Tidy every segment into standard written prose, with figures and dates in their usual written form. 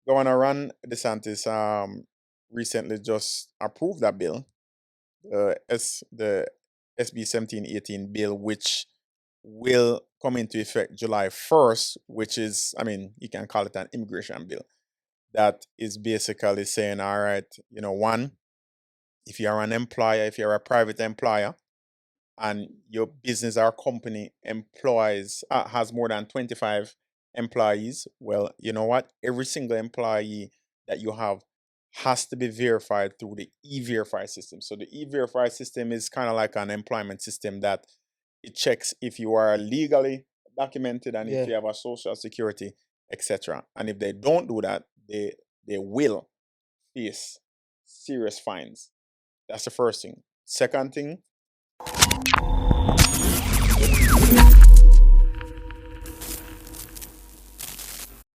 Governor Ron DeSantis recently just approved that bill, the SB 1718 bill, which will come into effect July 1st, which is, I mean, you can call it an immigration bill. That is basically saying, all right, one, if you're an employer, if you're a private employer, and your business or company employs has more than 25 employees, well, you know what? Every single employee that you have has to be verified through the e-verify system. So the e-verify system is kind of like an employment system that it checks if you are legally documented and if you have a social security, etc. And if they don't do that, they will face serious fines. That's the first thing. Second thing,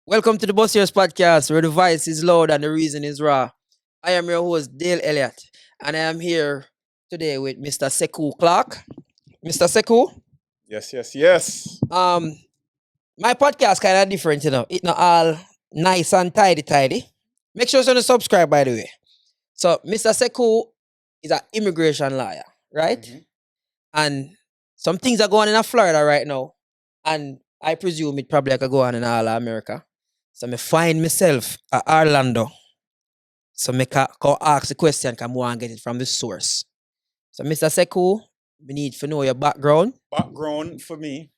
Welcome to the Bossiers Podcast, where the voice is loud and the reason is raw. I am your host, Dale Elliott, and I am here today with Mr. Sekou Clarke. Mr. Sekou, yes. my podcast kind of different, It's not all nice and tidy. Make sure to subscribe, by the way. So, Mr. Sekou is an immigration lawyer, right? Mhm. And some things are going on in Florida right now, and I presume it probably could go on in all of America. So, I find myself at Orlando. So, I can ask the question, can I get it from the source. So, Mr. Sekou, we need to know your background. Background for me,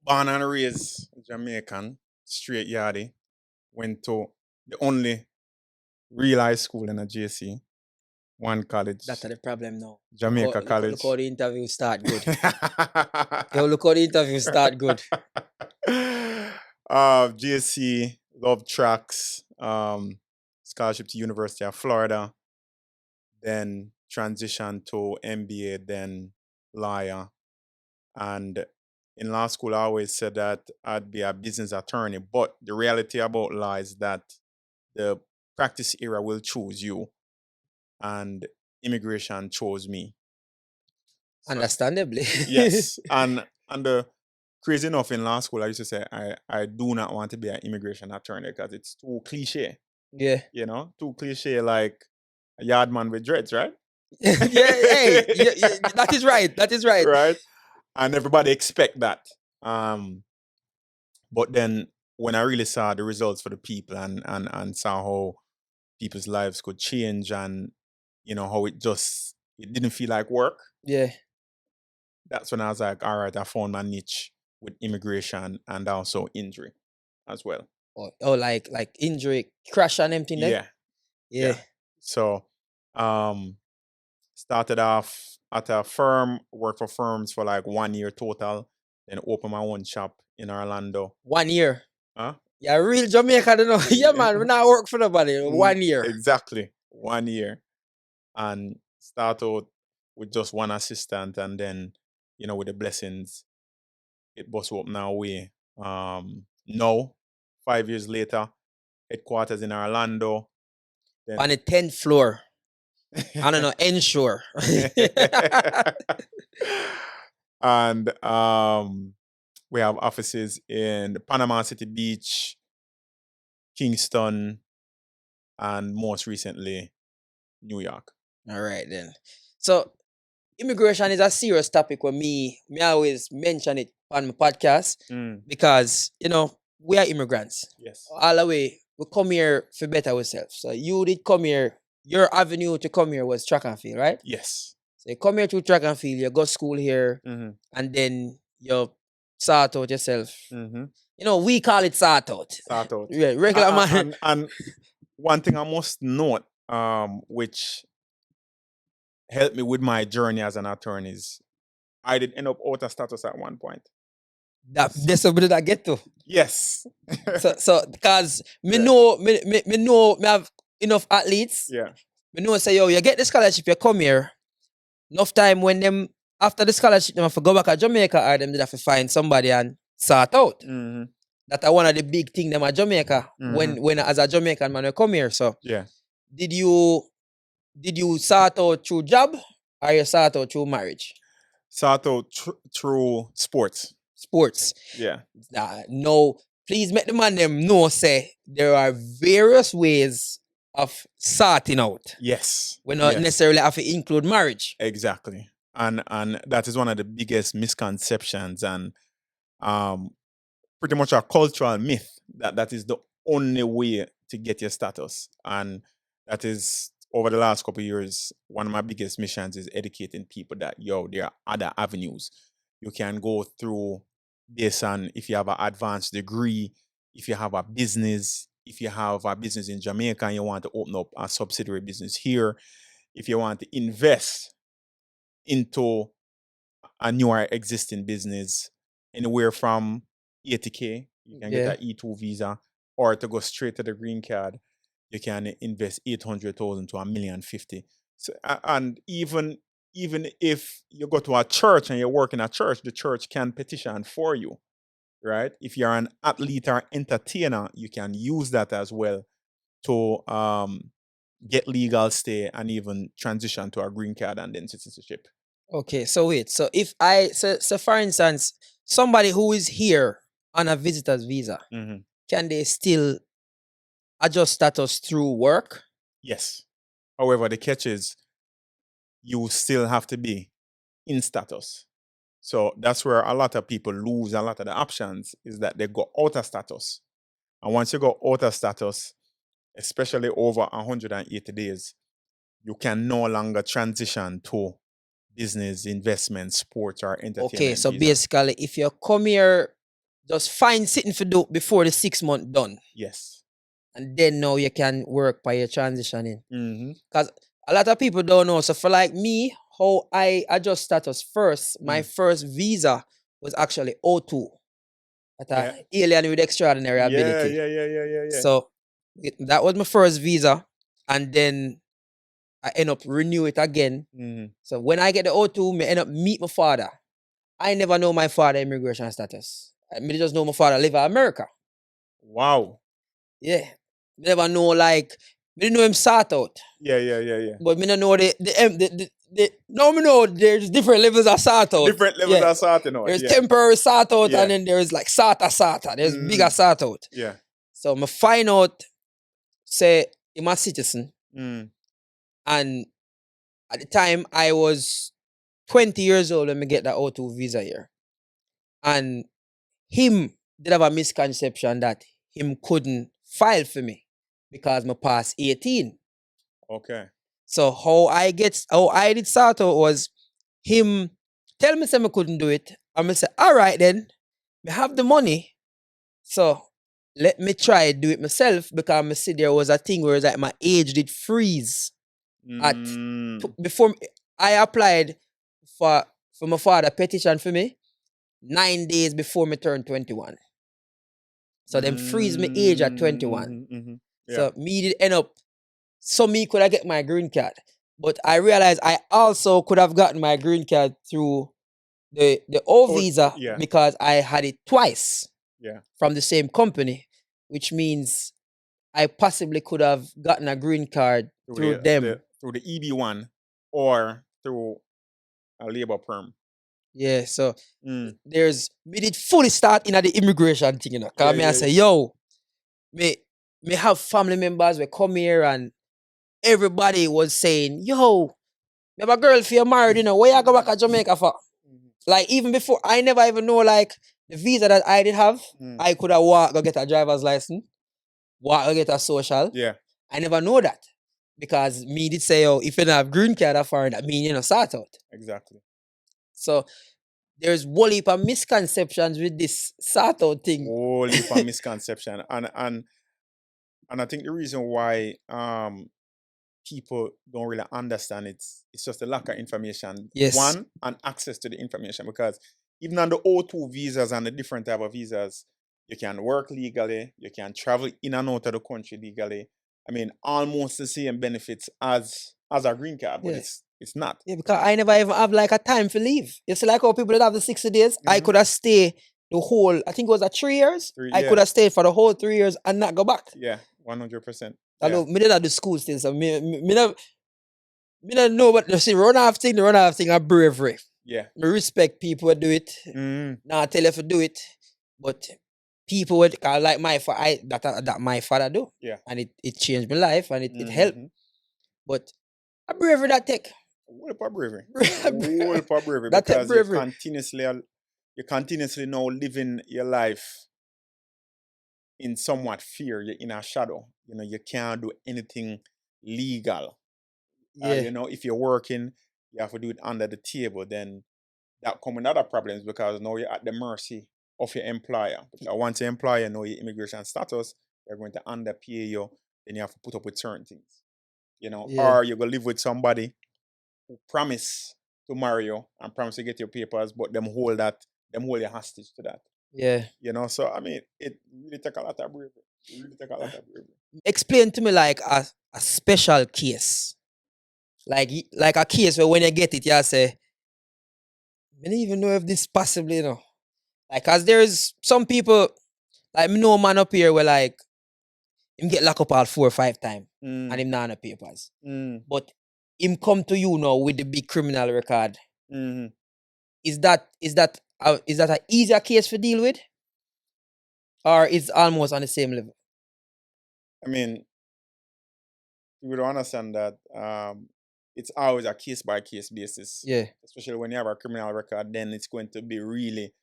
born and raised Jamaican, straight yardie. Went to the only real high school in a JC, one college. That's the problem now. Jamaica College. Look how the interview start good. Look how the interview start good. JC, love tracks, scholarship to University of Florida, then transition to MBA, then lawyer. And in law school, I always said that I'd be a business attorney, but the reality about law is that the practice era will choose you, and immigration chose me. So, Understandably. yes, and the crazy enough, in law school, I used to say I do not want to be an immigration attorney because it's too cliche. Yeah. Too cliche, like a yard man with dreads, right? yeah, that is right. That is right. Right, and everybody expect that. But then when I really saw the results for the people and saw how people's lives could change, and how it didn't feel like work. Yeah. That's when I was like, all right, I found my niche with immigration and also injury as well. Oh, like injury, crash and everything. Yeah. So, started off at a firm, worked for firms for like 1 year total, then opened my own shop in Orlando. 1 year. Huh? Yeah, real Jamaica, don't know. Yeah, man, we not work for nobody. 1 year. Exactly, 1 year, and start out with just one assistant, and then with the blessings, it bust open our way. Now, 5 years later, headquarters in Orlando. Then on the 10th floor. I don't know, ensure. And we have offices in Panama City Beach, Kingston, and most recently, New York. All right, then. So, immigration is a serious topic with me. Me always mention it on my podcast because, we are immigrants. Yes. All the way, we come here for better ourselves. So, you did come here. Your avenue to come here was track and field, right? Yes. So, you come here to track and field, you go to school here, and then you sort out yourself. We call it sort out. Sort out. Yeah, regular man. And one thing I must note, which helped me with my journey as an attorney, is I did end up out of status at one point. That's something that I get to. Yes. so because me know me have enough athletes. Yeah. Me know say, yo, you get the scholarship, you come here. Enough time when them after the scholarship, them have to go back to Jamaica, or them they have to find somebody and sort out. That's one of the big things them at Jamaica when as a Jamaican man we come here. So yeah. Did you sort out through job or you sort out through marriage? Sort out through sports. Sports. Yeah. No, please make the man them know, say, there are various ways of sorting out. Yes. We not yes. necessarily have to include marriage. Exactly. And that is one of the biggest misconceptions and pretty much a cultural myth that is the only way to get your status. And that is over the last couple of years, one of my biggest missions is educating people that there are other avenues. You can go through this, and if you have an advanced degree, if you have a business, if you have a business in Jamaica and you want to open up a subsidiary business here, if you want to invest into a newer existing business, anywhere from 80K, you can get an E2 visa, or to go straight to the green card, you can invest 800,000 to $1,050,000. So, and even if you go to a church and you work in a church, the church can petition for you, right? If you're an athlete or entertainer, you can use that as well to get legal stay and even transition to a green card and then citizenship. Okay, so wait. So if so for instance, somebody who is here on a visitor's visa, can they still adjust status through work? Yes. However, the catch is you still have to be in status. So that's where a lot of people lose a lot of the options, is that they go out of status. And once you go out of status, especially over 180 days, you can no longer transition to business, investment, sports, or entertainment. Okay, so visa. basically, if you come here, just find something to do before the 6 month done. Yes. And then now you can work by your transitioning. Mm-hmm. Because a lot of people don't know. So for like me, how I adjust status first, my first visa was actually O2. At alien with extraordinary ability. Yeah. So that was my first visa. And then I end up renew it again. So when I get the O2, I end up meet my father. I never know my father immigration status. I just know my father live in America. Wow. Yeah. Never know, like, I didn't know him sort out. Yeah. But me don't know no, me know there's different levels of sort out. Different levels of sorting out. There's temporary sort out, Yeah. and then there's like sort. There's bigger sort out. Yeah. So me find out, say, I'm a citizen. And at the time I was 20 years old when I get the O2 visa here. And him did have a misconception that him couldn't file for me because my past 18. Okay. So how I did start out was him tell me I couldn't do it. And I say, all right then, I have the money. So let me try do it myself, because I see there was a thing where it's like my age did freeze before I applied for my father petition for me 9 days before me turned 21. So them freeze my age at 21. So me did end up, so me could I get my green card. But I realized I also could have gotten my green card through the O visa because I had it twice from the same company, which means I possibly could have gotten a green card through them. Through the EB1 or through a labor perm. Yeah, so we did fully start in the immigration thing, Cause I say, yo, me have family members we come here and everybody was saying, yo, me have a girl for you married, where you go back to Jamaica for? Like, even before, I never even know, like, the visa that I did have, I could have walked go get a driver's license, walk go get a social. Yeah. I never know that. Because me did say, oh, if you don't have green card that foreign, that mean, sort out. Exactly. So there's whole heap of misconceptions with this sort out thing. Whole heap of misconception. And I think the reason why people don't really understand it's just a lack of information. Yes. One, and access to the information, because even on the O2 visas and the different type of visas, you can work legally, you can travel in and out of the country legally. I mean, almost the same benefits as a green card, but it's not. Yeah, because I never even have like a time for leave. It's like how people that have the 60 days. I could have stayed the whole, I think it was 3 years. I could have stayed for the whole 3 years and not go back. Yeah, 100%. Although me did have the school still, so me don't know, but you see, the run off thing are bravery. Yeah. Me respect people who do it. Now I tell you if you do it, but people with like my father, that my father do. Yeah. And it changed my life and it helped. But a bravery that take. Whole heap of bravery. Bra- Whole heap of bravery That take because bravery. you're continuously now living your life in somewhat fear. You're in a shadow. You know, you can't do anything legal. Yeah. You know, if you're working, you have to do it under the table. Then that come with other problems because now you're at the mercy of your employer. Because once your employer know your immigration status, they're going to underpay you. Then you have to put up with certain things. You know, Yeah. or you're gonna live with somebody who promise to marry you and promise to get your papers, but them hold you hostage to that. Yeah. You know, so I mean, it really take a lot of bravery. It really take a lot of bravery. Explain to me like a special case. Like a case where when you get it, you say, I don't even know if this possibly, you know. Like, as there's some people, like, me know a man up here where, like, him get locked up all 4 or 5 times and him not on the papers. But him come to you now with the big criminal record. Mm-hmm. Is that an easier case to deal with? Or it's almost on the same level? I mean, you would understand that it's always a case by case basis. Yeah. Especially when you have a criminal record, then it's going to be really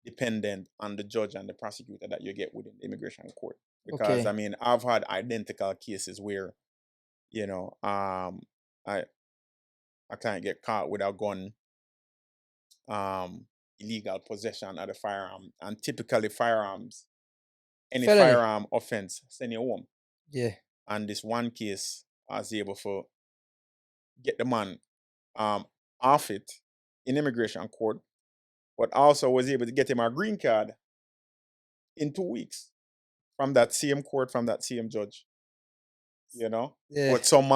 dependent on the judge and the prosecutor that you get within the immigration court. Because Okay. I mean, I've had identical cases where, you know, I can't get caught with a gun, illegal possession of the firearm, and typically firearms, any Felony. firearm offense, send you home. Yeah. And this one case, I was able to get the man off it in immigration court, but also was able to get him a green card in 2 weeks from that same court, from that same judge. You know? Yeah. But some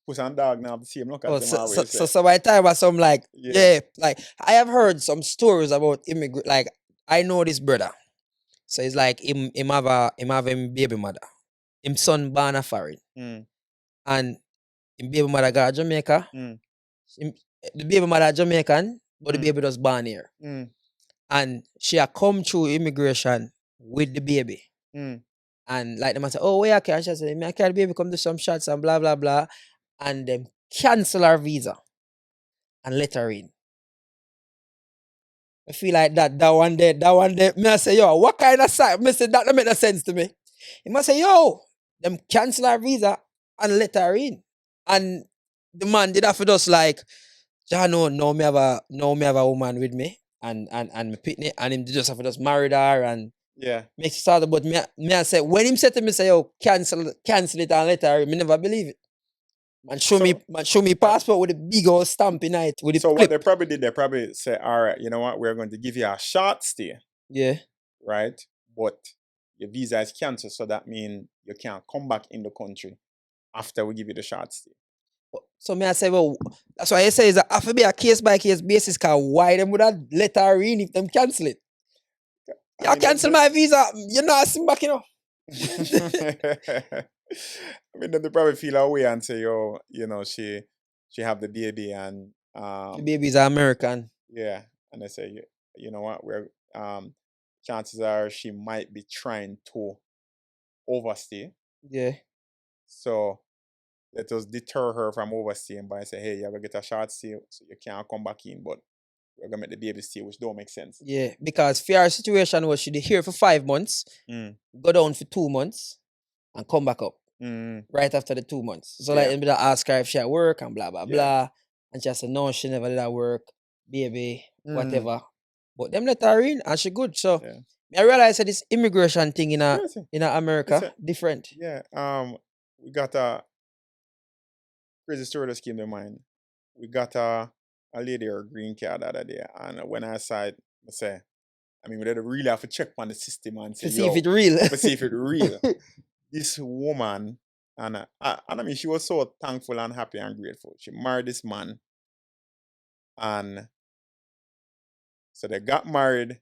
puss and dog now have the same look as Oh, them so always say. so by the time some like Yeah. like I have heard some stories about immigrant. Like, I know this brother, so it's like him have him baby mother, him son born a foreign, and him baby mother got Jamaica. The baby mother Jamaican, but the baby was born here, and she had come through immigration with the baby. And like the man said, oh, where I can? She said, me I carry the baby, come do some shots and blah blah blah, and them cancel her visa and let her in. I feel like that one day, me I say, yo, what kind of side? Me say, that don't make no sense to me. He must say, yo, them cancel her visa and let her in. And the man did that for us like, ja, no, me have a woman with me and me pitney, and him just have to just married her and Yeah. make it start. But me I say, when him said to me, say, yo, cancel it and let her in, me never believe it. Man, show me passport with a big old stamp in it with the So what clip. they probably did, they probably say, all right, you know what, we're going to give you a short stay, Yeah. right? But your visa is canceled, so that means you can't come back in the country after we give you the short stay. So me I say, well, that's why I say is that have to be a case by case basis, cause why them would have let her in if them cancel it? I mean, cancel my visa, you're not asking back, you know. I mean, they probably feel away and say, yo, you know, she have the baby and The baby's American. yeah, and they say, you know what, we're chances are she might be trying to overstay. Yeah. So let us deter her from overstaying by saying, hey, you're gonna get a short stay, so you can't come back in, but we're gonna make the baby stay, which don't make sense. Yeah, because fair situation was she here for 5 months, go down for 2 months, and come back up right after the 2 months. So like, they ask her if she at work and blah blah blah, and she said no, she never did at work, baby, whatever. But them let her in and she good. So I realized that this immigration thing in America different. Yeah. We got a crazy story that came to mind. We got a lady her green card the other day, and when I saw it, I say, I mean, we did really have to check on the system and say, To see if it real. to see if it real. This woman, and I mean, she was so thankful and happy and grateful. She married this man, and so they got married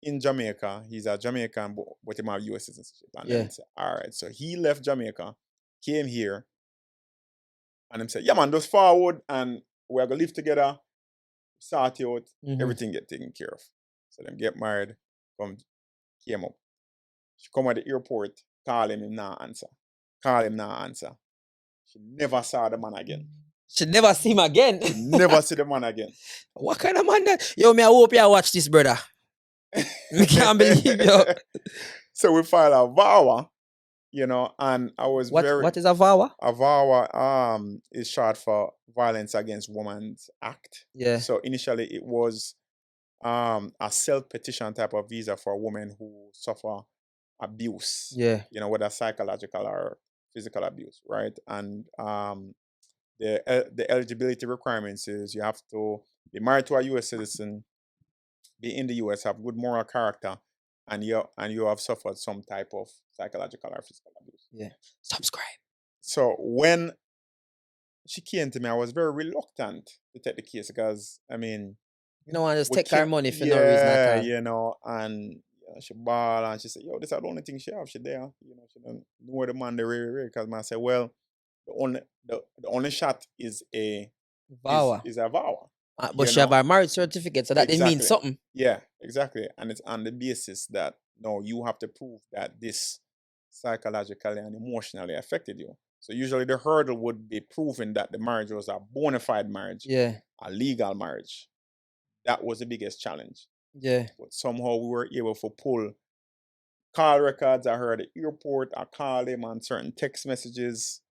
in Jamaica. He's a Jamaican, but he have U.S. citizenship. And then say, all right, so he left Jamaica, came here, and him said, yeah, man, just forward, and we're gonna live together, sort it out, everything get taken care of. So them get married, came up. She come at the airport, call him not answer. Call him not answer. She never saw the man again. Should never see him again. Never see the man again. What kind of man that? Yo, me, I hope you watch this, brother. I can't believe yo. So we filed a VAWA, and I was What very. is a VAWA? A VAWA is short for Violence Against Women's Act. Yeah. So initially it was a self-petition type of visa for women who suffer abuse. Yeah. Whether psychological or physical abuse, right? And the eligibility requirements is you have to be married to a U.S. citizen, be in the U.S., have good moral character, and you have suffered some type of psychological or physical abuse. Yeah. Subscribe. So when she came to me, I was very reluctant to take the case because, I mean, You don't want to just we take her can't- money for no reason at yeah, all. and she ball and she said, "Yo, this is the only thing she have. She there, she don't know the man the real because man said, well, the only shot is a VAWA. is a VAWA. But she have her marriage certificate, so that it means Exactly. something. Yeah, exactly. And it's on the basis that no, you have to prove that this psychologically and emotionally affected you. So usually the hurdle would be proving that the marriage was a bona fide marriage, Yeah. a legal marriage. That was the biggest challenge. Yeah. But somehow we were able to pull call records. I heard at the airport, I called him on certain text messages,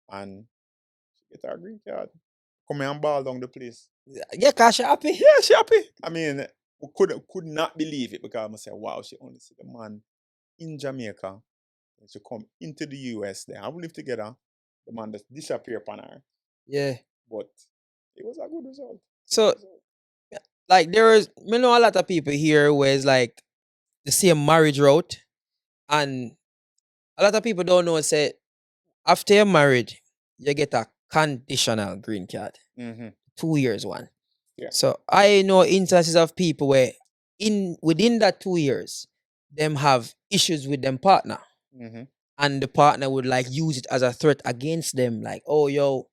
and she get her green card. Come here and ball down the place. Yeah, cause she happy. Yeah, she happy. I mean, we could not believe it because I said, wow, she only see the man in Jamaica. And she come into the US. They have lived together. The man just disappear upon her. Yeah. But it was a good result. So, like, we know a lot of people here where it's like the same marriage route, and a lot of people don't know. Say after you're married, you get a conditional green card, 2 years one. Yeah. So I know instances of people where within that 2 years, them have issues with them partner, and the partner would like use it as a threat against them, like, oh yo,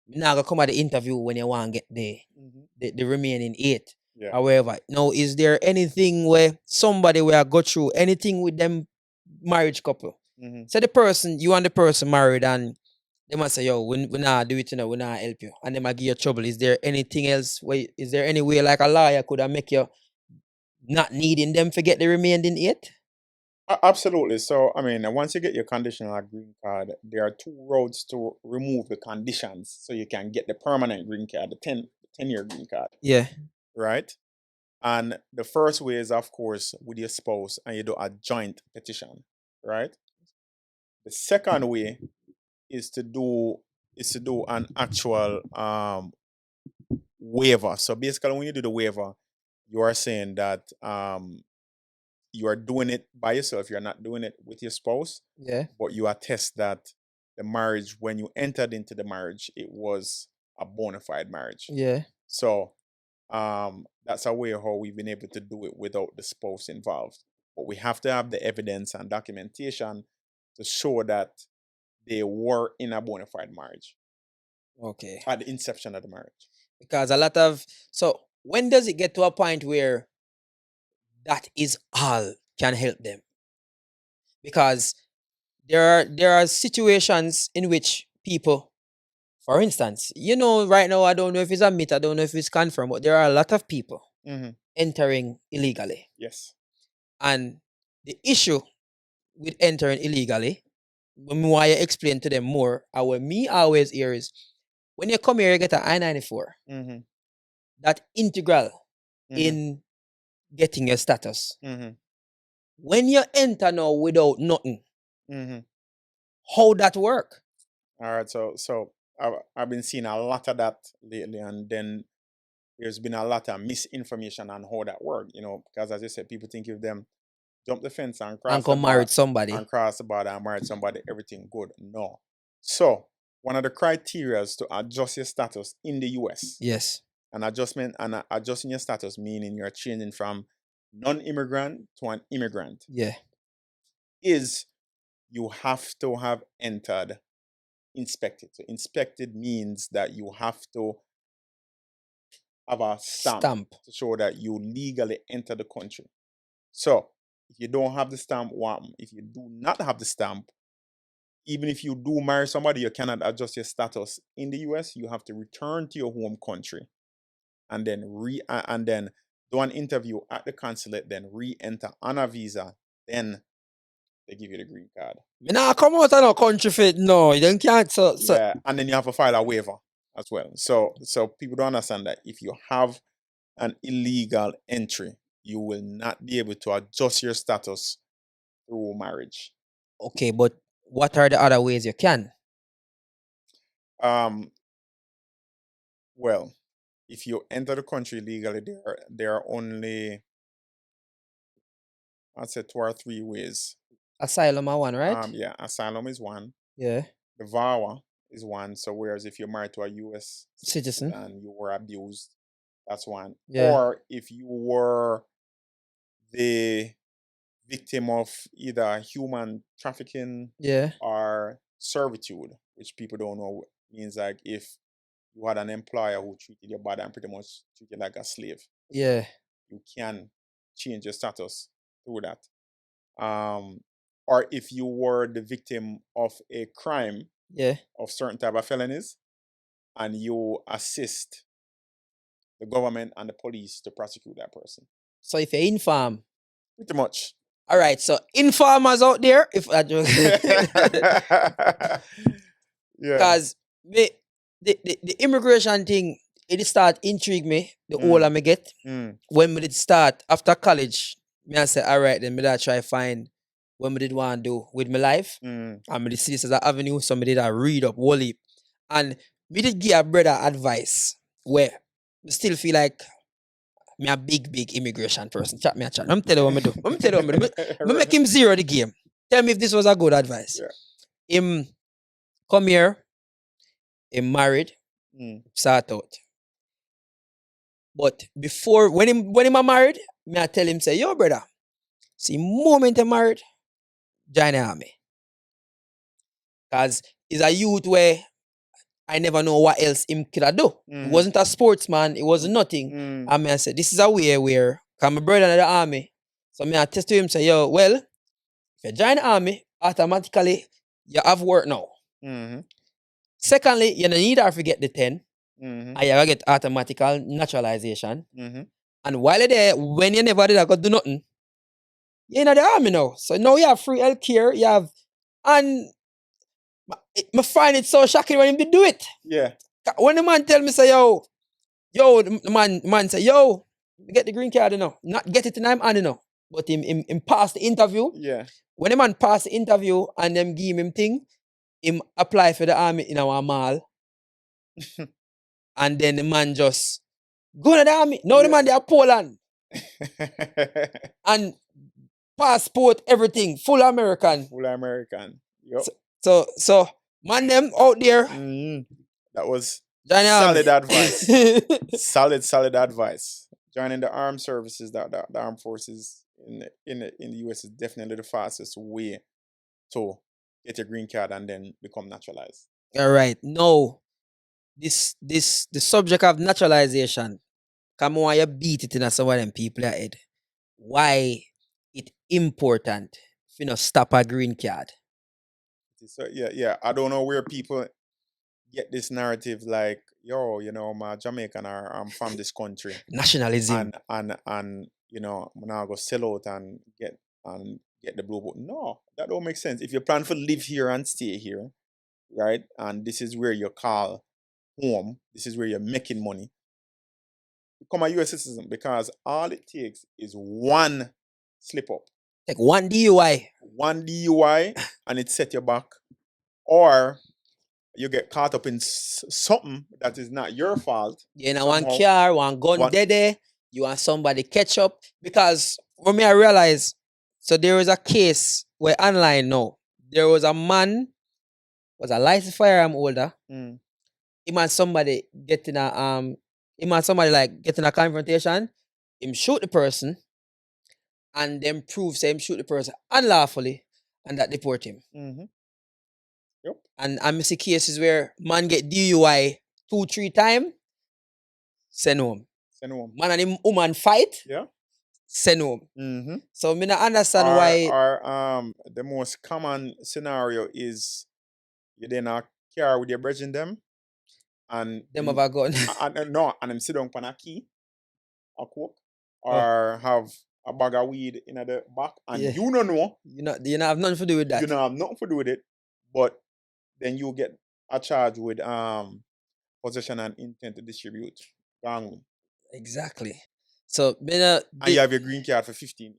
me not gonna come at the interview when you want to get the remaining 8. Yeah. However, now is there anything where somebody will go through anything with them marriage couple? So the person, you and the person married, and they must say, yo, we not do it, we not help you. And they might give you trouble. Is there anything else? Is there any way like a lawyer could have make you not needing them to get the remaining 8? Absolutely. So, I mean, once you get your conditional green card, there are 2 roads to remove the conditions so you can get the permanent green card, the 10-year green card. Yeah. Right? And the first way is, of course, with your spouse and you do a joint petition. Right? The second way is to do an actual waiver. So basically, when you do the waiver, you are saying that you are doing it by yourself. You're not doing it with your spouse. Yeah. But you attest that the marriage, when you entered into the marriage, it was a bona fide marriage. Yeah. So that's a way how we've been able to do it without the spouse involved. But we have to have the evidence and documentation to show that they were in a bona fide marriage. Okay. At the inception of the marriage. Because so when does it get to a point where that is all can help them? Because there are situations in which people, for instance, right now, I don't know if it's a myth, I don't know if it's confirmed, but there are a lot of people entering illegally. Yes. And the issue with entering illegally, why I explain to them more, what me always hear is, when you come here, you get an I-94. That integral in getting your status. When you enter now without nothing, how that work? All right, so I've been seeing a lot of that lately, and then there's been a lot of misinformation on how that works. Because as I said, people think if them jump the fence and cross And come married somebody. and cross the border and married somebody, everything good. No. So one of the criteria to adjust your status in the US. Yes. Adjusting your status meaning you're changing from non-immigrant to an immigrant. Yeah. Is you have to have entered inspected. So inspected means that you have to have a stamp to show that you legally enter the country. So If you don't have the stamp, what? If you do not have the stamp, even if you do marry somebody, you cannot adjust your status in the US. You have to return to your home country and then do an interview at the consulate, then re-enter on a visa, then they give you the green card. Me nah come out of no country fit. No, you don't can't. So Yeah, and then you have to file a waiver as well. So people don't understand that if you have an illegal entry, you will not be able to adjust your status through marriage. okay, but what are the other ways you can? Well, if you enter the country legally, there are only, I'd say, 2 or 3 ways. Asylum are one, right? Yeah, asylum is one. Yeah. The VAWA is one. So whereas if you're married to a US Citizen. and you were abused, that's one. Yeah. Or if you were the victim of either human trafficking Yeah. or servitude, which people don't know means like if you had an employer who treated you bad and pretty much treated you like a slave, Yeah. you can change your status through that. Or if you were the victim of a crime Yeah. of certain type of felonies and you assist the government and the police to prosecute that person. So if you're inform, Pretty much. all right. So informers out there, if I joke, Yeah. because the immigration thing, it start intrigue me. The older me get, when we did start after college, me I say, all right, then me that try find what me did want to do with my life. And me did see this as an avenue, so me did a read up whole heap. And me did give a brother advice where me still feel like me a big immigration person. Chat me a chat. I'm tell you what me do. I'm tell you what me do. Me make him zero the game. Tell me if this was a good advice. Yeah. Him come here, him married, start out. But before when him a married, me I tell him say, yo brother, see moment he married, join the army. Cause he's a youth where I never know what else him could do. He wasn't a sportsman, it wasn't nothing. And me I said, this is a way where, cause my brother in the army. So me I test to him say, yo, well, if you join the army, automatically you have work now. Secondly, you don't need to forget the 10. And you gotta get automatical naturalization. And while you're there, when you never did, I got do nothing. You're in the army now. So now you have free healthcare, you have, and I find it so shocking when him do it. Yeah. When the man tell me say, the man say, get the green card, you know. Not get it in I'm on, you know. But him pass the interview. Yeah. When the man pass the interview and them give him thing, him apply for the army in our mall. And then the man just go to the army. Now the man they are Poland. And passport, everything, full American. Full American. Yep. So man them out there. That was solid advice. solid advice. Joining the armed services, the armed forces in the US is definitely the fastest way to get your green card and then become naturalized. All right. No. The subject of naturalization, come on, you beat it in some of them people head. Why it important if you know stop a green card? So yeah. I don't know where people get this narrative like, yo, you know, I'm Jamaican or I'm from this country. Nationalism. And you know, I'm now go sell out and get the blue book. No, that don't make sense. If you plan to live here and stay here, right? And this is where you call home, this is where you're making money, become a US citizen, because all it takes is one slip up. Like one DUI. One DUI and it set you back. Or you get caught up in something that is not your fault. You know, one car, one gun dead, you want somebody catch up. Because when I realize, so there was a case where online now, there was a man, was a licensed firearm holder. Him and somebody getting a confrontation. Him shoot the person, and then prove say him shoot the person unlawfully, and that deport him. Yep. And I see cases where man get DUI 2-3 times, send home. Man and him woman fight. Yeah. send home. Mm-hmm. So me not understand why Or the most common scenario is you then a car with your brethren them and them have a gun. no, and them sit down on a key or coke Oh, or have a bag of weed in the back and yeah. you don't know, You not have nothing to do with that. you don't have nothing to do with it, but then you get a charge with possession and intent to distribute gang. Exactly. So me not And you have your green card for 15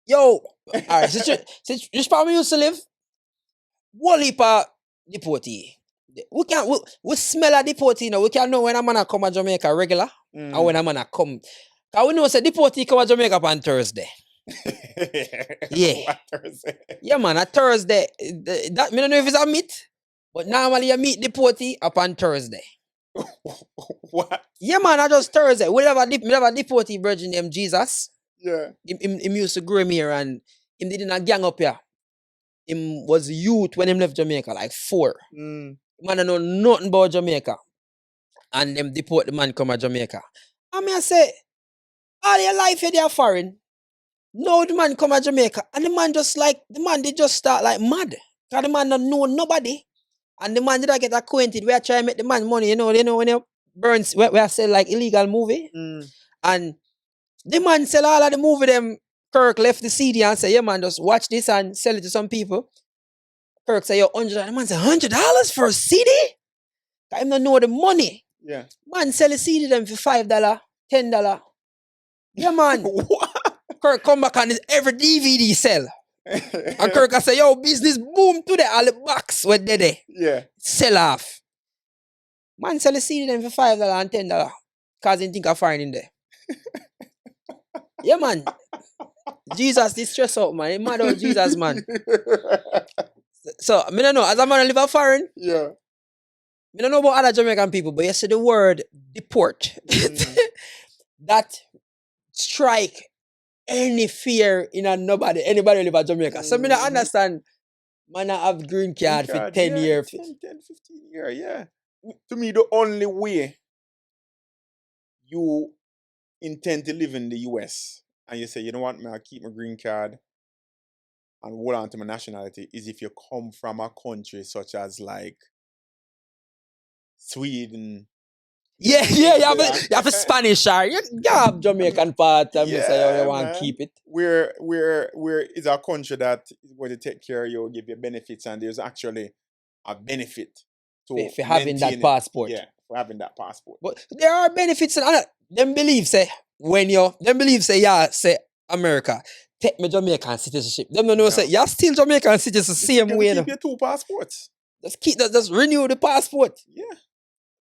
yo, alright, since this part we used to live, whole heap of deportee. We smell a deportee now. We can know when a man a come to Jamaica regular years. and when a man a come. Cause we know say deportee come to Jamaica on Thursday. Yeah. What Thursday? Yeah, man, a Thursday. That me don't know if it's a meet, but normally you meet deportee upon Thursday. What? Yeah, man, I just Thursday. We have a deportee virgin named Jesus. Yeah. Him used to grow him here and him did in a gang up here. Him was youth when him left Jamaica, like 4. Mm. Man, I know nothing about Jamaica. And them deport the man come to Jamaica. I mean, I say, all your life you're there foreign. No, the man come to Jamaica. And the man they just start like mad. Because the man don't know nobody. And the man did not get acquainted. We are trying to make the man money, you know when you burn, we are sell like illegal movie. Mm. And the man sell all of the movie them. Kirk left the CD and say, yeah man, just watch this and sell it to some people. Kirk say, yo, $100. The man say, $100 for a CD? I don't know the money. Yeah. Man sell a CD them for $5, $10. Yeah man. What? Kirk come back and every DVD sell. And Kirk I say, yo, business boom today. All the box were there. Yeah. Sell off. Man sell a CD them for $5 and $10. Cause he think I find in there. Yeah man. Jesus, this stress out, man. He mad out Jesus, man. So, I don't know. As a man, I live a foreign. Yeah. I don't know about other Jamaican people, but you see the word deport. That strike any fear in anybody live in Jamaica. So, I don't understand. Man, I have green card for 10 years. 10, 15 years, yeah. To me, the only way you intend to live in the US and you say, you know what, man, I keep my green card and hold on to my nationality is if you come from a country such as like Sweden. Yeah, you have a Spanish or you have Jamaican part and you say you want to keep it. Where is a country that is going to take care of you, give you benefits, and there's actually a benefit to for having that passport. Yeah, for having that passport. But there are benefits and them believe say America take me Jamaican citizenship. Them don't know say you're still Jamaican citizen same way. Keep your 2 passports. Just renew the passport. Yeah.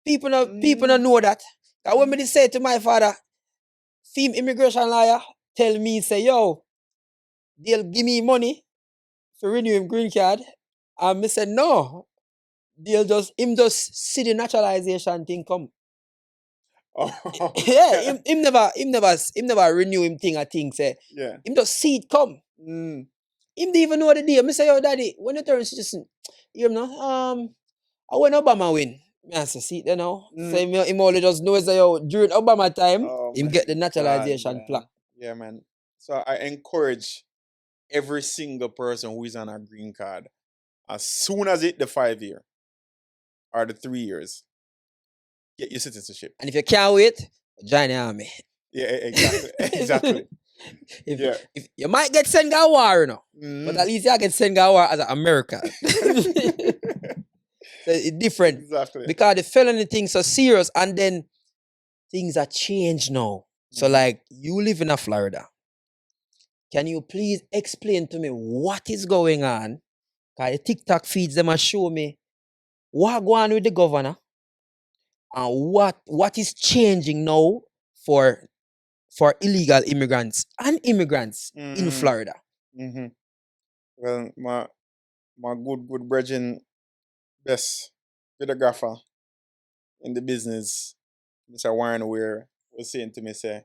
People don't know that. And when me say to my father, female immigration lawyer, tell me, say, yo, they'll give me money for renewing green card. And me said, no. They'll just see the naturalization thing come. Oh, Yeah, him never renew him thing, I think, say. Yeah. Him just see it come. Mm. Him don't even know the deal. Me say, yo, daddy, when you turn citizen, you know, when Obama win, I say, see it now. So him only just knows that, yo, during Obama time, him get the naturalization plan. Yeah, man. So I encourage every single person who is on a green card, as soon as it the 5 year or the 3 years, get your citizenship. And if you can't wait, join the army. Yeah, exactly. Exactly. If you might get sent to war, you know, but at least you get sent to war as an American. So it's different. Exactly. Because the felony things are serious and then things are changed now. So like you live in Florida. Can you please explain to me what is going on? Because the TikTok feeds them and show me what going on with the governor and what is changing now for illegal immigrants and immigrants in Florida. Mm-hmm. Well, my good brethren, best videographer in the business, Mr. Warren Weir, was saying to me, say,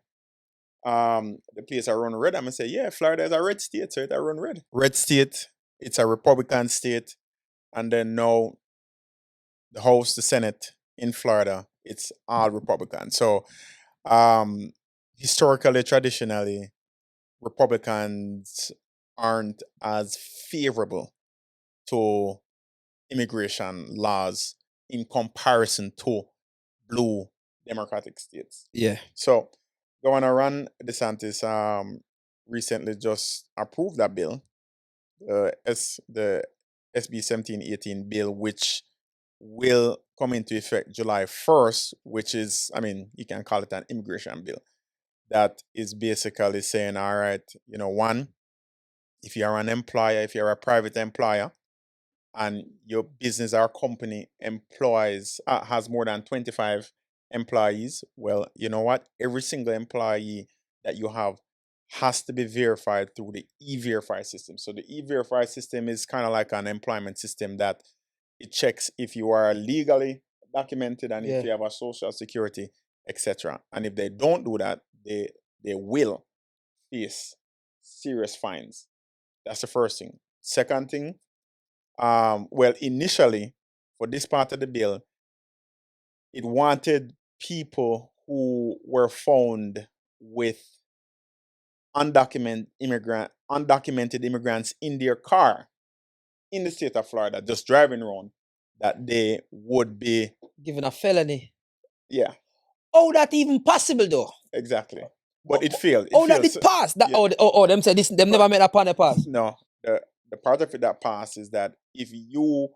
the place I run red. I'm gonna say, yeah, Florida is a red state, so it I run red. Red state, it's a Republican state, and then now the House, the Senate in Florida, it's all Republican. So historically, traditionally, Republicans aren't as favorable to immigration laws in comparison to blue Democratic states. Yeah. So, Governor Ron DeSantis recently just approved that bill, the SB 1718 bill, which will come into effect July 1st, which is, I mean, you can call it an immigration bill. That is basically saying, all right, one, if you're an employer, if you're a private employer, and your business or company employs has more than 25 employees, well, you know what? Every single employee that you have has to be verified through the e-verify system. So the e-verify system is kind of like an employment system that it checks if you are legally documented and if Yeah. you have a social security, etc. And if they don't do that, they will face serious fines. That's the first thing. Second thing, well, initially, for this part of the bill, it wanted people who were found with undocumented immigrants in their car in the state of Florida, just driving around, that they would be, Given a felony. yeah, Oh, that even possible though? exactly. But it failed. It Oh, that failed. did pass. That Yeah. them said this. Them never made a pan a pass. No, the part of it that passed is that if you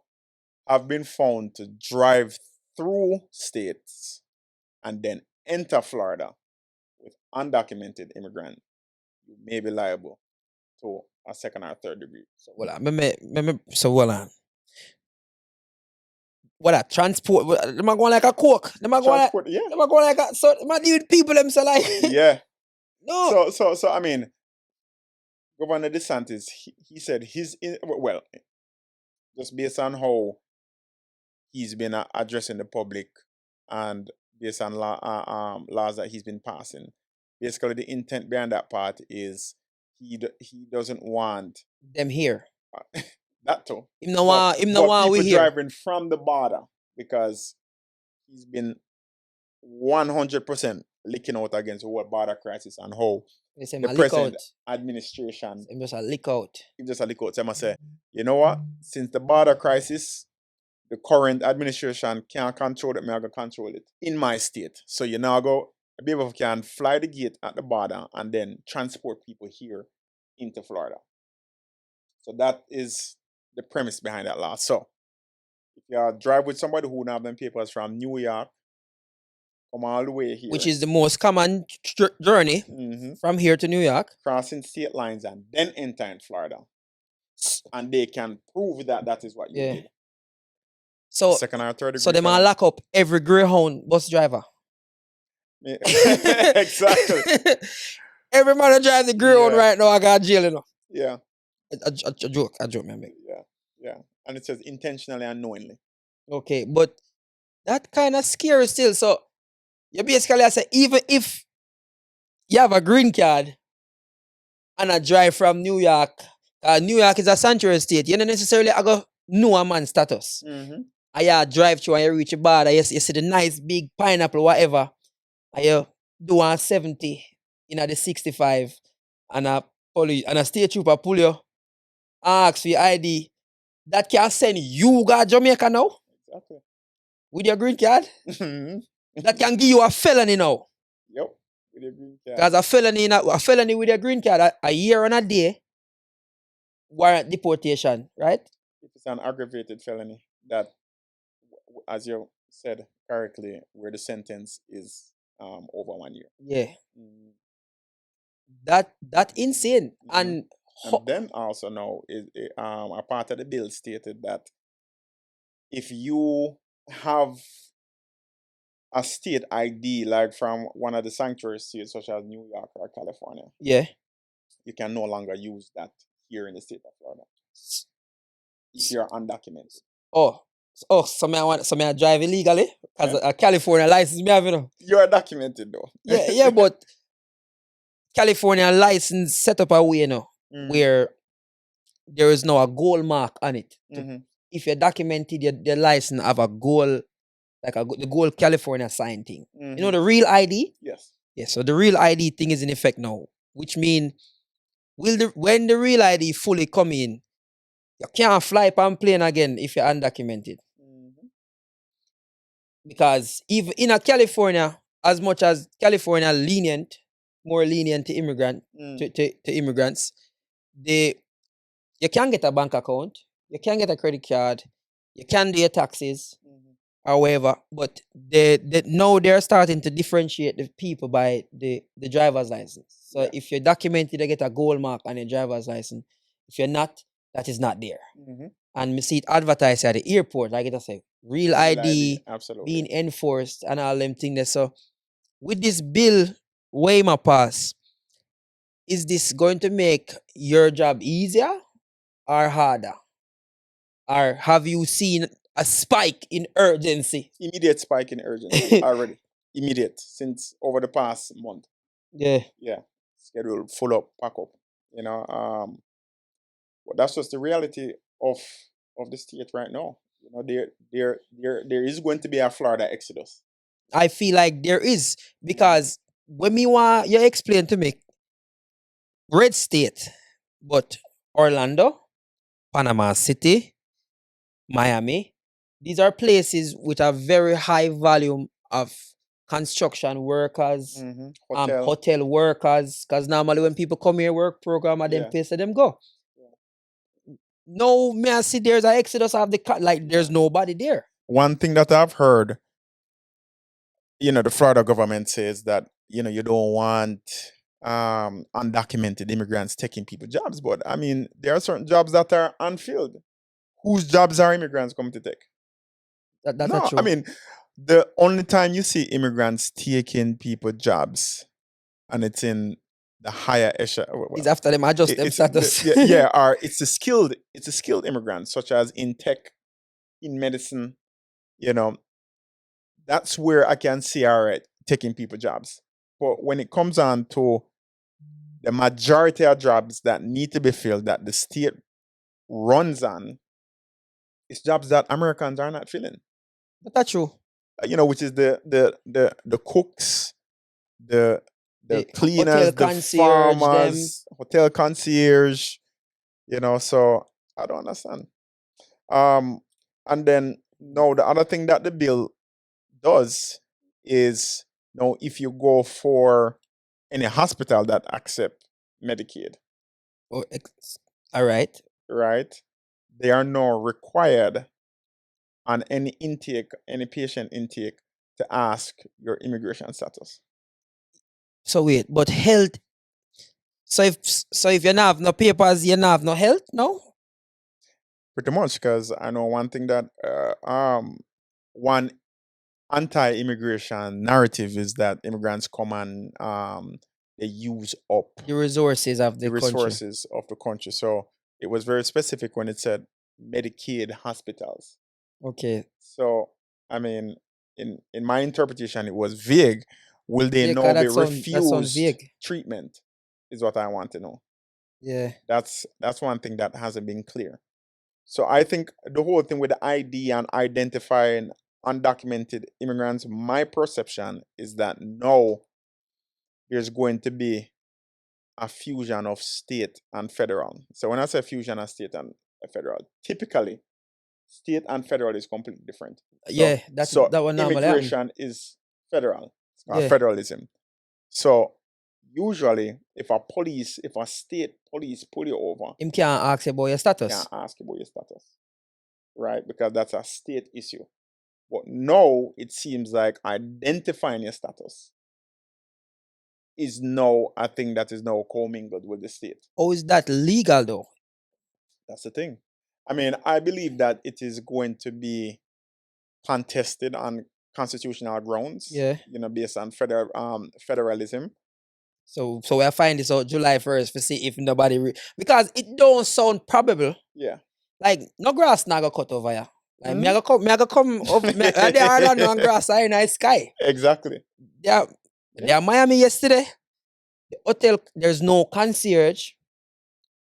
have been found to drive through states and then enter Florida with undocumented immigrant, you may be liable to a second or third degree. So, So well on. What a transport? Them are going like a coke. Them are going like. transport, yeah, Them are going like a. So them are deal with people. Them so like. yeah. No. So I mean, Governor DeSantis, he said well, just based on how he's been addressing the public and based on laws that he's been passing. Basically, the intent behind that part is he doesn't want Them here. that too. Him no want we people here. driving from the border, because he's been 100% licking out against the whole border crisis and how They say the my lick present out. administration Him just a lick out. he just a lick out. So I must say, you know what? Since the border crisis, the current administration can't control it, me I go control it in my state. So you now go, people can fly the gate at the border and then transport people here into Florida. So that is the premise behind that law. So if you drive with somebody who don't have them papers from New York, come all the way here, Which is the most common journey from here to New York. crossing state lines and then enter in Florida, and they can prove that that is what you did. So Second or third degree. So they might lock up every Greyhound bus driver. Exactly. Every man that drives the Greyhound right now, I got jail, you know. Yeah. A joke, man. Yeah. And it says intentionally and knowingly. Okay, but that kind of scary still. So you basically I say, even if you have a green card and I drive from New York, New York is a sanctuary state, you don't necessarily go know a man's status. And you drive through and you reach a border, you see the nice big pineapple, whatever, and you do 170 in the 65, and a state trooper pull you, ask for your ID. That can send you to Jamaica now? Exactly. With your green card? That can give you a felony now. Yep. With your green card. Because a felony with your green card, a year and a day, warrant deportation, right? If it's an aggravated felony, that, as you said correctly, where the sentence is over 1 year. Yeah. That insane. And then also now a part of the bill stated that if you have a state ID, like from one of the sanctuary states such as New York or California, you can no longer use that here in the state of Florida if you're undocumented. So I drive illegally because a California license me have, you know. You're documented though. Yeah, but California license set up a way, you know, where there is now a goal mark on it. If you're documented, your license have a goal, like the goal California sign thing. You know the real ID? Yes. Yeah, so the real ID thing is in effect now, which mean when the real ID fully come in, you can't fly on plane again if you're undocumented. Because even in a California, as much as California more lenient to to immigrants, you can get a bank account, you can get a credit card, you can do your taxes or whatever, but now they're starting to differentiate the people by the driver's license. So if you're documented, you get a gold mark on your driver's license. If you're not, that is not there. And we see it advertised at the airport, like I say, real ID absolutely being enforced and all them things there. So with this bill, WAMA pass, is this going to make your job easier or harder? Or have you seen a spike in urgency? Immediate spike in urgency already. Immediate, since over the past month. Yeah. Schedule full up, pack up. But that's just the reality of the state right now. There is going to be a Florida exodus. I feel like there is, because when me want you explain to me, red state, but Orlando, Panama City, Miami, these are places with a very high volume of construction workers, hotel workers, because normally when people come here work program at them place, let them go. No, may I see there's an exodus of there's nobody there. One thing that I've heard, the Florida government says that, you don't want undocumented immigrants taking people's jobs. But I mean, there are certain jobs that are unfilled. Whose jobs are immigrants coming to take? That's not true. I mean, the only time you see immigrants taking people's jobs, and it's in the higher echelon, it's after them adjust them status. Or it's a skilled immigrant, such as in tech, in medicine. That's where I can see taking people's jobs. But when it comes on to the majority of jobs that need to be filled, that the state runs on, it's jobs that Americans are not filling. But that's true. Which is the cooks, the cleaners, the farmers, hotel concierge. So I don't understand. And then the other thing that the bill does is, if you go for any hospital that accept Medicaid, all right, they are now required on any patient intake, to ask your immigration status. So wait, but health. So if you don't have no papers, you don't have no health, no? Pretty much, because I know one thing that one anti-immigration narrative is that immigrants come and they use up the resources of the country. So it was very specific when it said Medicaid hospitals. Okay. So I mean, in my interpretation, it was vague. Will they now be refused treatment? Is what I want to know. Yeah. That's one thing that hasn't been clear. So I think the whole thing with the ID and identifying undocumented immigrants, my perception is that now there's going to be a fusion of state and federal. So when I say fusion of state and federal, typically state and federal is completely different. That one normal. Immigration is federal, federalism. So usually, if a state police pull you over, him can't ask you about your status. Right? Because that's a state issue. But now it seems like identifying your status is now a thing that is now commingled with the state. Oh, is that legal though? That's the thing. I mean, I believe that it is going to be contested on constitutional grounds. Yeah. Based on federalism. So we'll find this out July 1st to see if nobody because it don't sound probable. Yeah. Like no grass not gonna cut over here. Like me I go come over the island and grass in the sky. Exactly. Yeah. Miami yesterday. The hotel, there's no concierge.